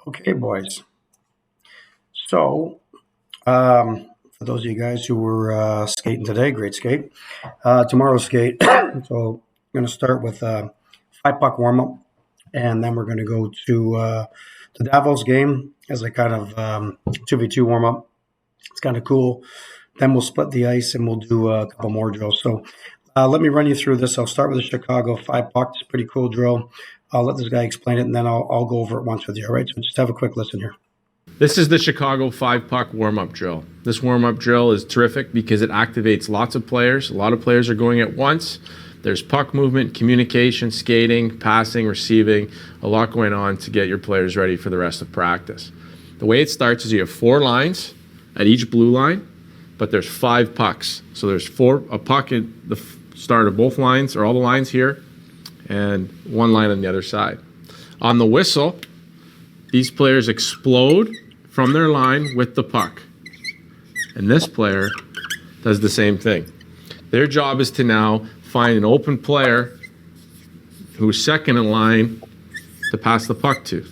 Okay, boys. So, for those of you guys who were skating today, great skate. Tomorrow's skate. So, I'm going to start with 5 puck warm up, and then we're going to go to the Davos game as a kind of 2v2 warm up. It's kind of cool. Then we'll split the ice and we'll do a couple more drills. So, let me run you through this. I'll start with the Chicago 5 puck. It's a pretty cool drill. I'll let this guy explain it, and then I'll go over it once with you. All right. So, just have a quick listen here. This is the Chicago 5-puck warm-up drill. This warm-up drill is terrific because it activates lots of players. A lot of players are going at once. There's puck movement, communication, skating, passing, receiving, a lot going on to get your players ready for the rest of practice. The way it starts is you have 4 lines at each blue line, but there's 5 pucks. So there's a puck at the start of both lines, or all the lines here, and 1 line on the other side. On the whistle, these players explode from their line with the puck. And this player does the same thing. Their job is to now find an open player who's second in line to pass the puck to.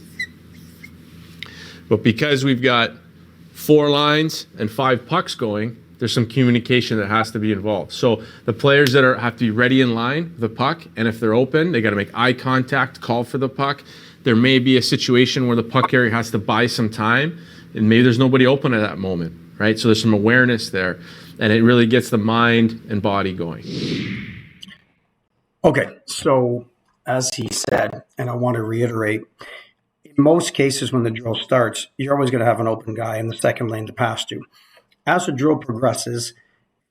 But because we've got 4 lines and 5 pucks going, there's some communication that has to be involved. So the players that have to be ready in line with the puck, and if they're open, they got to make eye contact, call for the puck. There may be a situation where the puck carrier has to buy some time, and maybe there's nobody open at that moment, right? So there's some awareness there, and it really gets the mind and body going. Okay, so as he said, and I want to reiterate, in most cases when the drill starts, you're always going to have an open guy in the second lane to pass to. As the drill progresses,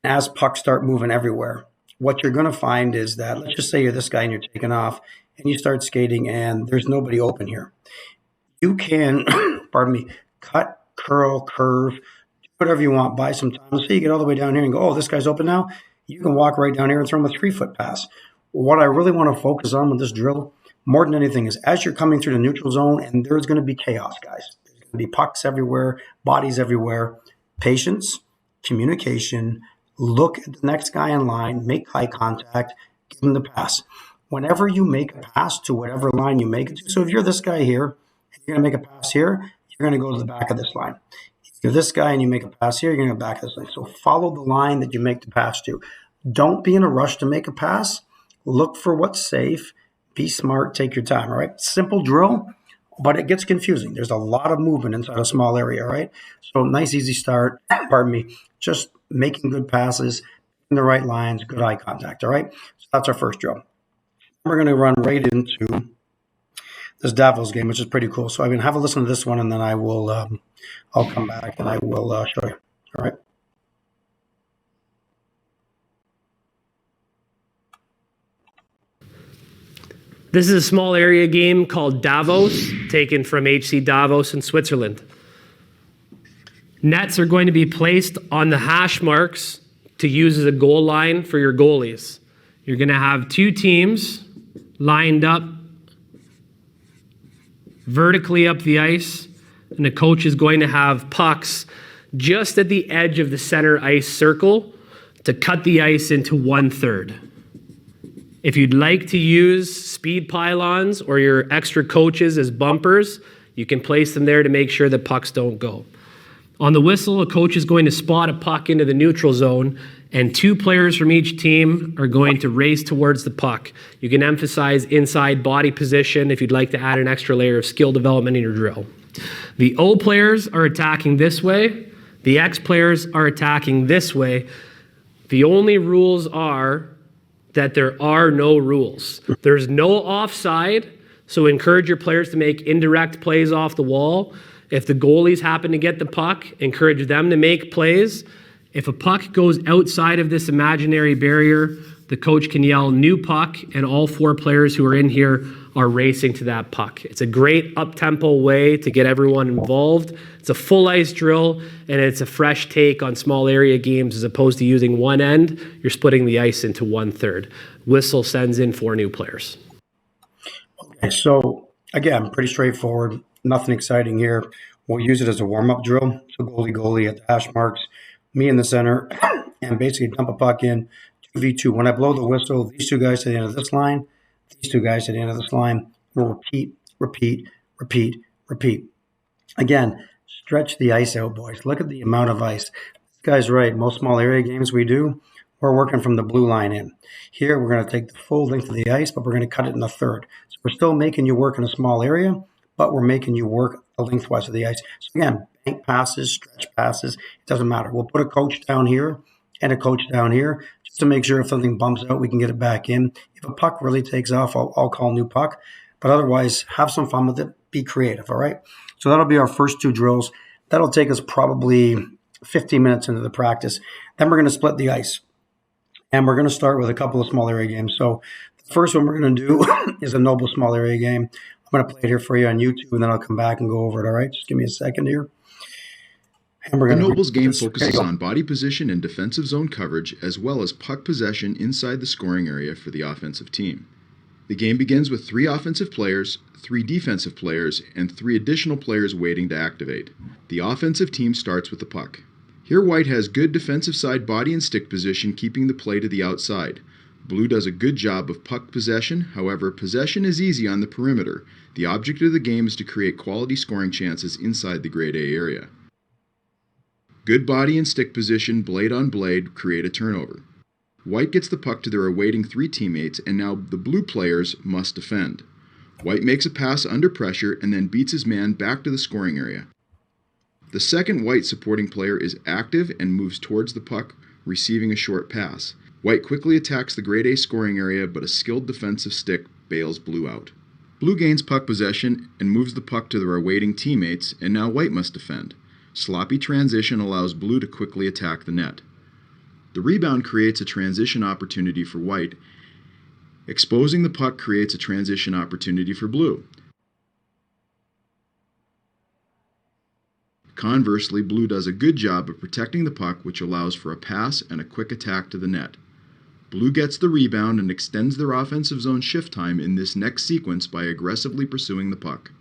as pucks start moving everywhere, what you're going to find is that, let's just say you're this guy and you're taking off, and you start skating and there's nobody open here. You can, pardon me, cut, curl, curve, do whatever you want, buy some time. So you get all the way down here and go, oh, this guy's open now. You can walk right down here and throw him a 3-foot pass. What I really want to focus on with this drill, more than anything, is as you're coming through the neutral zone, and there's going to be chaos, guys. There's going to be pucks everywhere, bodies everywhere. Patience, communication, look at the next guy in line, make eye contact, give him the pass. Whenever you make a pass to whatever line you make it to, so if you're this guy here, and you're going to make a pass here, you're going to go to the back of this line. If you're this guy and you make a pass here, you're going to go back of this line. So follow the line that you make the pass to. Don't be in a rush to make a pass. Look for what's safe. Be smart. Take your time, all right? Simple drill, but it gets confusing. There's a lot of movement inside a small area, all right? So nice, easy start. Pardon me. Just making good passes in the right lines, good eye contact, all right? So that's our first drill. We're going to run right into this Davos game, which is pretty cool. So I mean, have a listen to this one, and then I'll come back and I will show you. All right. This is a small area game called Davos, taken from HC Davos in Switzerland. Nets are going to be placed on the hash marks to use as a goal line for your goalies. You're going to have 2 teams lined up vertically up the ice, and the coach is going to have pucks just at the edge of the center ice circle to cut the ice into 1/3. If you'd like to use speed pylons or your extra coaches as bumpers, you can place them there to make sure that pucks don't go. On the whistle, a coach is going to spot a puck into the neutral zone, and 2 players from each team are going to race towards the puck. You can emphasize inside body position if you'd like to add an extra layer of skill development in your drill. The O players are attacking this way. The X players are attacking this way. The only rules are that there are no rules. There's no offside, so encourage your players to make indirect plays off the wall. If the goalies happen to get the puck, encourage them to make plays. If a puck goes outside of this imaginary barrier, the coach can yell new puck, and all 4 players who are in here are racing to that puck. It's a great up-tempo way to get everyone involved. It's a full ice drill, and it's a fresh take on small area games. As opposed to using one end, you're splitting the ice into 1/3. Whistle sends in 4 new players. Okay, so again, pretty straightforward. Nothing exciting here. We'll use it as a warm-up drill. So goalie at the hash marks, me in the center, and basically dump a puck in 2v2. When I blow the whistle, these 2 guys to the end of this line, these 2 guys to the end of this line. We'll repeat, repeat, repeat, repeat. Again, stretch the ice out, boys. Look at the amount of ice. This guy's right. Most small area games we do, we're working from the blue line in. Here, we're going to take the full length of the ice, but we're going to cut it in a third. So we're still making you work in a small area, but we're making you work lengthwise of the ice. So again, bank passes, stretch passes, it doesn't matter. We'll put a coach down here and a coach down here just to make sure if something bumps out, we can get it back in. If a puck really takes off, I'll call new puck. But otherwise, have some fun with it. Be creative, all right? So that'll be our first 2 drills. That'll take us probably 15 minutes into the practice. Then we're going to split the ice. And we're going to start with a couple of small area games. So the first one we're going to do is a Noble small area game. I'm going to play it here for you on YouTube, and then I'll come back and go over it, all right? Just give me a second here. And we're The going to Nobles game focuses on body position and defensive zone coverage, as well as puck possession inside the scoring area for the offensive team. The game begins with 3 offensive players, 3 defensive players, and 3 additional players waiting to activate. The offensive team starts with the puck. Here White has good defensive side body and stick position, keeping the play to the outside. Blue does a good job of puck possession, however, possession is easy on the perimeter. The object of the game is to create quality scoring chances inside the grade A area. Good body and stick position, blade on blade, create a turnover. White gets the puck to their awaiting 3 teammates, and now the blue players must defend. White makes a pass under pressure and then beats his man back to the scoring area. The second White supporting player is active and moves towards the puck, receiving a short pass. White quickly attacks the grade A scoring area, but a skilled defensive stick bails Blue out. Blue gains puck possession and moves the puck to their awaiting teammates, and now White must defend. Sloppy transition allows Blue to quickly attack the net. The rebound creates a transition opportunity for White. Exposing the puck creates a transition opportunity for Blue. Conversely, Blue does a good job of protecting the puck, which allows for a pass and a quick attack to the net. Blue gets the rebound and extends their offensive zone shift time in this next sequence by aggressively pursuing the puck.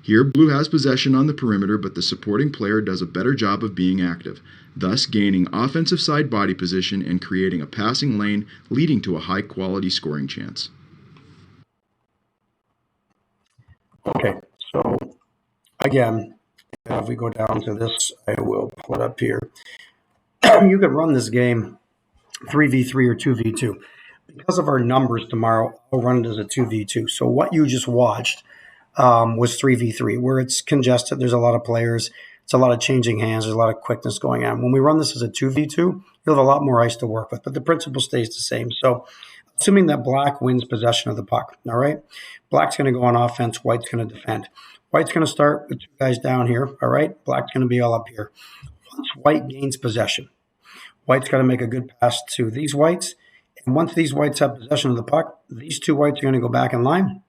Here, Blue has possession on the perimeter, but the supporting player does a better job of being active, thus gaining offensive side body position and creating a passing lane, leading to a high-quality scoring chance. Okay, so again, if we go down to this, I will pull it up here. You could run this game 3v3 or 2v2. Because of our numbers tomorrow, I'll run it as a 2v2. So what you just watched was 3v3, where it's congested. There's a lot of players. It's a lot of changing hands. There's a lot of quickness going on. When we run this as a 2v2, you'll have a lot more ice to work with, but the principle stays the same. So assuming that Black wins possession of the puck, all right? Black's going to go on offense. White's going to defend. White's going to start with 2 guys down here, all right? Black's going to be all up here. Once White gains possession, White's got to make a good pass to these Whites. And once these Whites have possession of the puck, these 2 Whites are going to go back in line.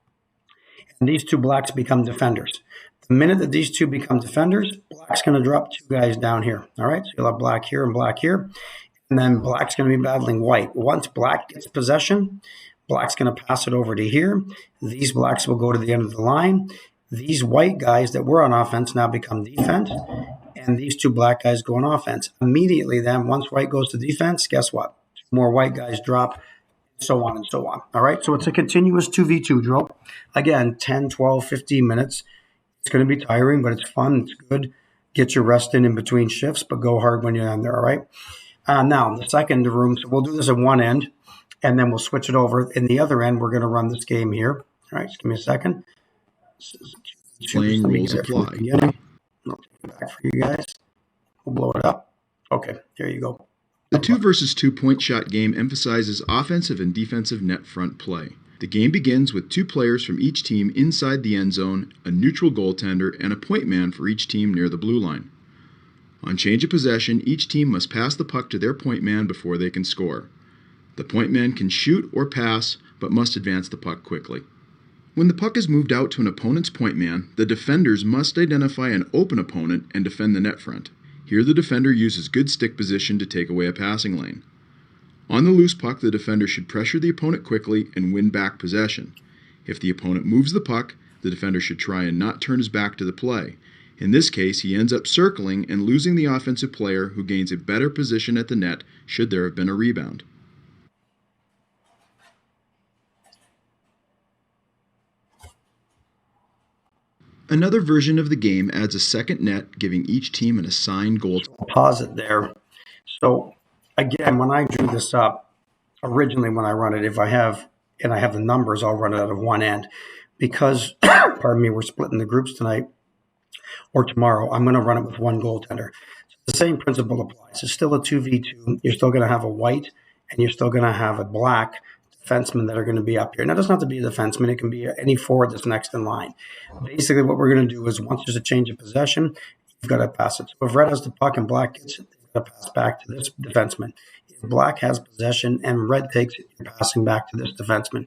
And these 2 Blacks become defenders. The minute that these 2 become defenders, Black's going to drop 2 guys down here. All right, so you'll have Black here and Black here. And then Black's going to be battling White. Once Black gets possession, Black's going to pass it over to here. These Blacks will go to the end of the line. These White guys that were on offense now become defense. And these 2 Black guys go on offense. Immediately then, once White goes to defense, guess what? 2 more White guys drop, so on and so on. All right, so it's a continuous 2v2 drill. Again, 10, 12, 15 minutes. It's going to be tiring, but it's fun. It's good. Get your rest in between shifts, but go hard when you're on there, all right? Now, the second room, so we'll do this at one end, and then we'll switch it over. In the other end, we're going to run this game here. All right, just give me a second. Playing rules apply. I'll take it back for you guys. We'll blow it up. Okay, there you go. The 2 versus 2 point shot game emphasizes offensive and defensive net front play. The game begins with 2 players from each team inside the end zone, a neutral goaltender, and a point man for each team near the blue line. On change of possession, each team must pass the puck to their point man before they can score. The point man can shoot or pass, but must advance the puck quickly. When the puck is moved out to an opponent's point man, the defenders must identify an open opponent and defend the net front. Here the defender uses good stick position to take away a passing lane. On the loose puck, the defender should pressure the opponent quickly and win back possession. If the opponent moves the puck, the defender should try and not turn his back to the play. In this case, he ends up circling and losing the offensive player, who gains a better position at the net should there have been a rebound. Another version of the game adds a second net, giving each team an assigned goal. Pause it there. So again, when I drew this up, originally when I run it, if I have the numbers, I'll run it out of one end. Because, pardon me, we're splitting the groups tonight or tomorrow, I'm going to run it with one goaltender. So the same principle applies. It's still a 2v2. You're still going to have a white and you're still going to have a black defensemen that are going to be up here. Now, it doesn't have to be a defenseman. It can be any forward that's next in line. Basically, what we're going to do is once there's a change of possession, you've got to pass it. So if red has the puck and black gets it, you've got to pass back to this defenseman. If black has possession and red takes it, you're passing back to this defenseman.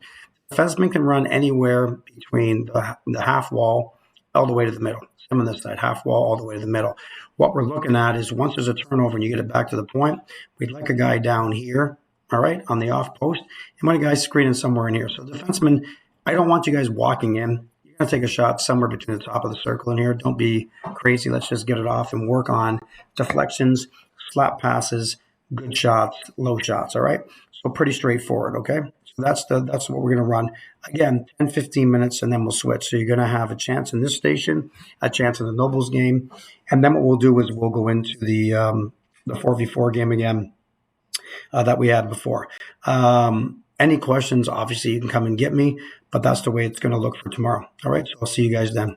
The defenseman can run anywhere between the half wall all the way to the middle. Some on this side, half wall all the way to the middle. What we're looking at is once there's a turnover and you get it back to the point, we'd like a guy down here, all right, on the off post, and want a guy screening somewhere in here. So defenseman, I don't want you guys walking in. You're going to take a shot somewhere between the top of the circle in here. Don't be crazy. Let's just get it off and work on deflections, slap passes, good shots, low shots, all right? So pretty straightforward, okay? So that's what we're going to run. Again, 10, 15 minutes, and then we'll switch. So you're going to have a chance in this station, a chance in the Nobles game, and then what we'll do is we'll go into the 4v4 game again that we had before. Any questions, obviously, you can come and get me, but that's the way it's going to look for tomorrow. All right, so I'll see you guys then.